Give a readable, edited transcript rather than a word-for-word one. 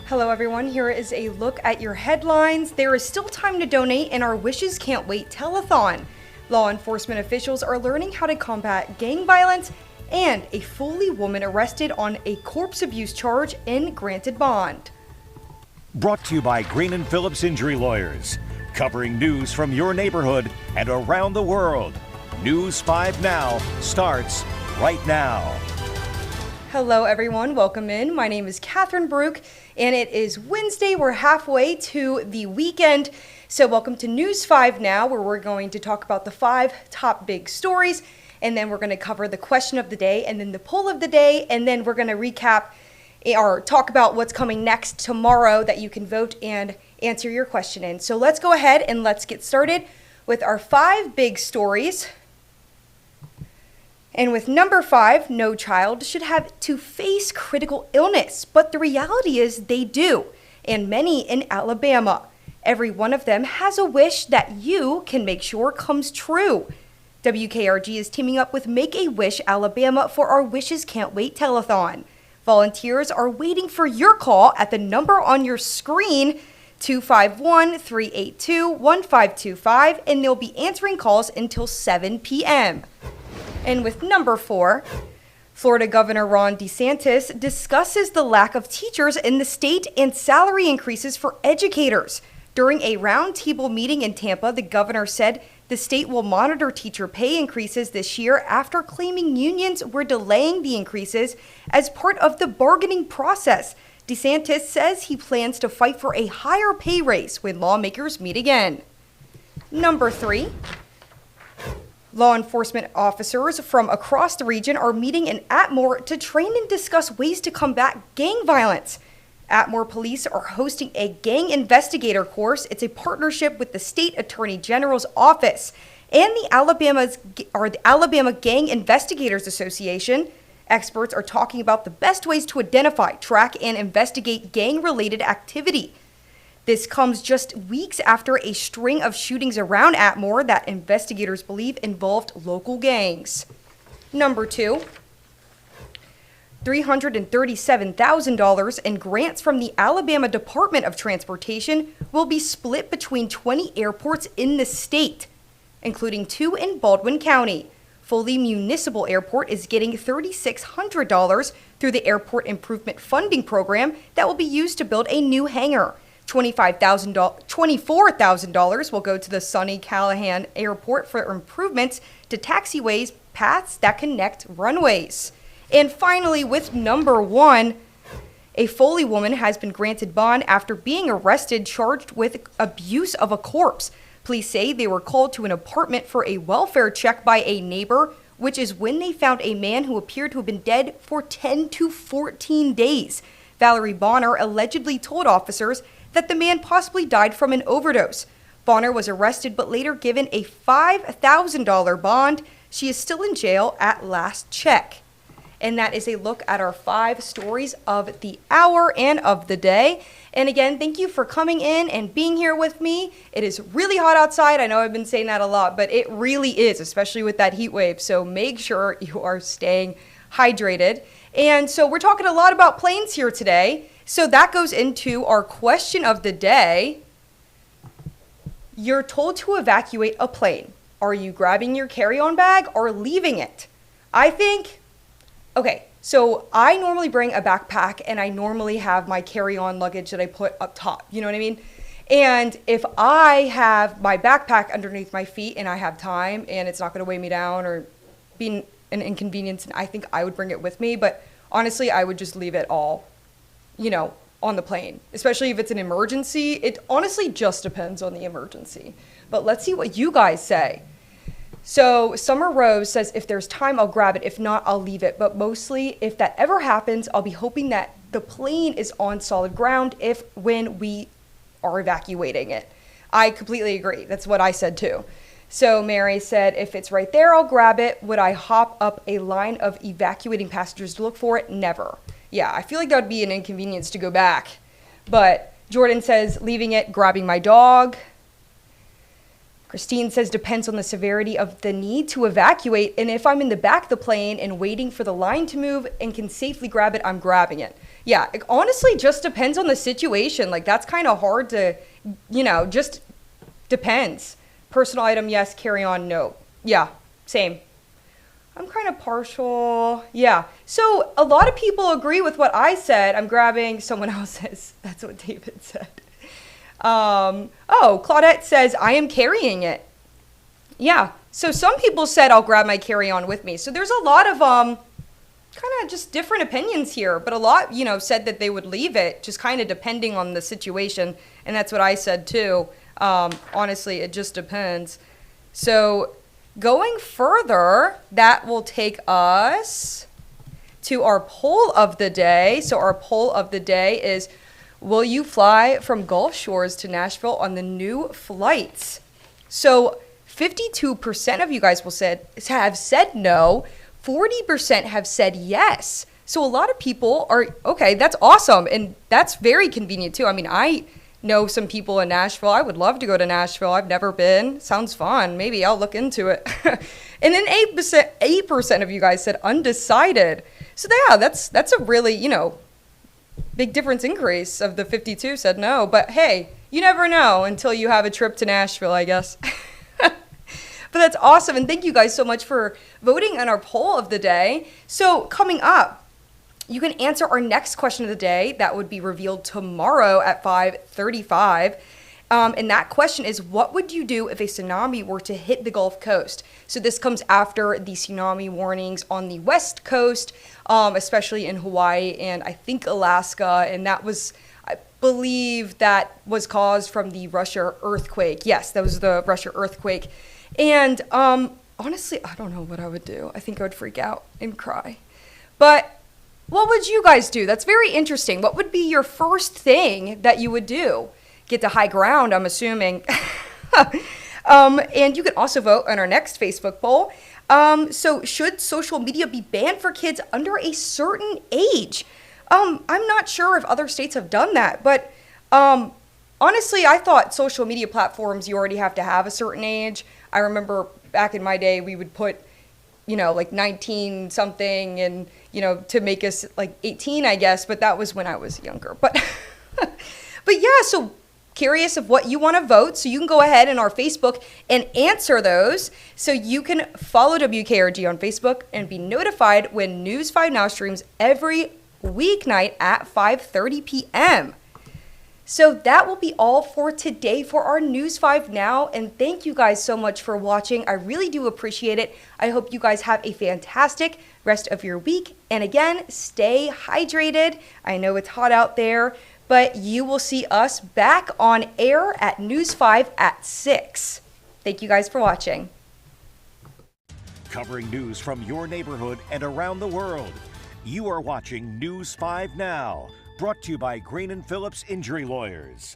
Hello everyone, here is a look at your headlines. There is still time to donate in our Wishes Can't Wait telethon. Law enforcement officials are learning how to combat gang violence, and a Foley woman arrested on a corpse abuse charge and granted bond. Brought to you by Green & Phillips Injury Lawyers, covering news from your neighborhood and around the world. News 5 Now starts right now. Hello everyone, welcome in. My name is Catherine Brook, and it is Wednesday. We're halfway to the weekend. So welcome to News 5 Now, where we're going to talk about the 5 top big stories, and then we're going to cover the question of the day, and then the poll of the day, and then we're going to recap or talk about what's coming next tomorrow that you can vote and answer your question in. So let's go ahead and let's get started with our 5 big stories. And with number 5, no child should have to face critical illness, but the reality is they do, and many in Alabama. Every one of them has a wish that you can make sure comes true. WKRG is teaming up with Make-A-Wish Alabama for our Wishes Can't Wait telethon. Volunteers are waiting for your call at the number on your screen, 251-382-1525, and they'll be answering calls until 7 p.m. And with number 4, Florida Governor Ron DeSantis discusses the lack of teachers in the state and salary increases for educators. During a roundtable meeting in Tampa, the governor said the state will monitor teacher pay increases this year after claiming unions were delaying the increases as part of the bargaining process. DeSantis says he plans to fight for a higher pay raise when lawmakers meet again. Number 3. Law enforcement officers from across the region are meeting in Atmore to train and discuss ways to combat gang violence. Atmore police are hosting a gang investigator course. It's a partnership with the State Attorney General's office and the Alabama Gang Investigators Association. Experts are talking about the best ways to identify, track, and investigate gang-related activity. This comes just weeks after a string of shootings around Atmore that investigators believe involved local gangs. Number 2, $337,000 in grants from the Alabama Department of Transportation will be split between 20 airports in the state, including 2 in Baldwin County. Foley Municipal Airport is getting $3,600 through the Airport Improvement Funding Program that will be used to build a new hangar. $24,000 will go to the Sonny Callahan Airport for improvements to taxiways, paths that connect runways. And finally, with number 1, a Foley woman has been granted bond after being arrested charged with abuse of a corpse. Police say they were called to an apartment for a welfare check by a neighbor, which is when they found a man who appeared to have been dead for 10 to 14 days. Valerie Bonner allegedly told officers that the man possibly died from an overdose. Bonner was arrested but later given a $5,000 bond. She is still in jail at last check. And that is a look at our 5 stories of the hour and of the day. And again, thank you for coming in and being here with me. It is really hot outside. I know I've been saying that a lot, but it really is, especially with that heat wave. So make sure you are staying hydrated. And so we're talking a lot about planes here today. So that goes into our question of the day. You're told to evacuate a plane. Are you grabbing your carry-on bag or leaving it? Okay, so I normally bring a backpack and I normally have my carry-on luggage that I put up top, you know what I mean? And if I have my backpack underneath my feet and I have time and it's not gonna weigh me down or be an inconvenience, I think I would bring it with me, but honestly, I would just leave it all, on the plane, especially if it's an emergency. It honestly just depends on the emergency. But let's see what you guys say. So Summer Rose says, if there's time, I'll grab it. If not, I'll leave it. But mostly, if that ever happens, I'll be hoping that the plane is on solid ground when we are evacuating it. I completely agree. That's what I said too. So Mary said, if it's right there, I'll grab it. Would I hop up a line of evacuating passengers to look for it? Never. Yeah, I feel like that would be an inconvenience to go back. But Jordan says, leaving it, grabbing my dog. Christine says, depends on the severity of the need to evacuate. And if I'm in the back of the plane and waiting for the line to move and can safely grab it, I'm grabbing it. Yeah, it honestly just depends on the situation. Like, that's kind of hard to, just depends. Personal item, yes. Carry on, no. Yeah, same. I'm kind of partial. Yeah. So a lot of people agree with what I said. I'm grabbing someone else's. That's what David said. Claudette says, I am carrying it. Yeah. So some people said I'll grab my carry-on with me. So there's a lot of kind of just different opinions here. But a lot, said that they would leave it, just kind of depending on the situation. And that's what I said too. Honestly, it just depends. So going further, that will take us to our poll of the day. So our poll of the day is, will you fly from Gulf Shores to Nashville on the new flights? So 52% of you guys have said no. 40% have said yes. So a lot of people are, okay, that's awesome. And that's very convenient too. I mean, I know some people in Nashville. I would love to go to Nashville. I've never been. Sounds fun. Maybe I'll look into it. And then 8% of you guys said undecided. So yeah, that's a really, big difference increase. Of the 52 said no. But hey, you never know until you have a trip to Nashville, I guess. But that's awesome. And thank you guys so much for voting on our poll of the day. So coming up, you can answer our next question of the day. That would be revealed tomorrow at 5:35. And that question is, what would you do if a tsunami were to hit the Gulf Coast? So this comes after the tsunami warnings on the West Coast, especially in Hawaii and I think Alaska. And that was, I believe that was caused from the Russia earthquake. Yes, that was the Russia earthquake. And honestly, I don't know what I would do. I think I would freak out and cry. But what would you guys do? That's very interesting. What would be your first thing that you would do? Get to high ground, I'm assuming. And you can also vote on our next Facebook poll. So should social media be banned for kids under a certain age? I'm not sure if other states have done that, but honestly, I thought social media platforms, you already have to have a certain age. I remember back in my day, we would put, like 19 something and, to make us like 18, I guess, but that was when I was younger. But yeah, so curious of what you want to vote. So you can go ahead in our Facebook and answer those. So you can follow WKRG on Facebook and be notified when News 5 Now streams every weeknight at 5:30 p.m. So that will be all for today for our News 5 Now. And thank you guys so much for watching. I really do appreciate it. I hope you guys have a fantastic rest of your week. And again, stay hydrated. I know it's hot out there, but you will see us back on air at News 5 at 6. Thank you guys for watching. Covering news from your neighborhood and around the world. You are watching News 5 Now, brought to you by Green & Phillips Injury Lawyers.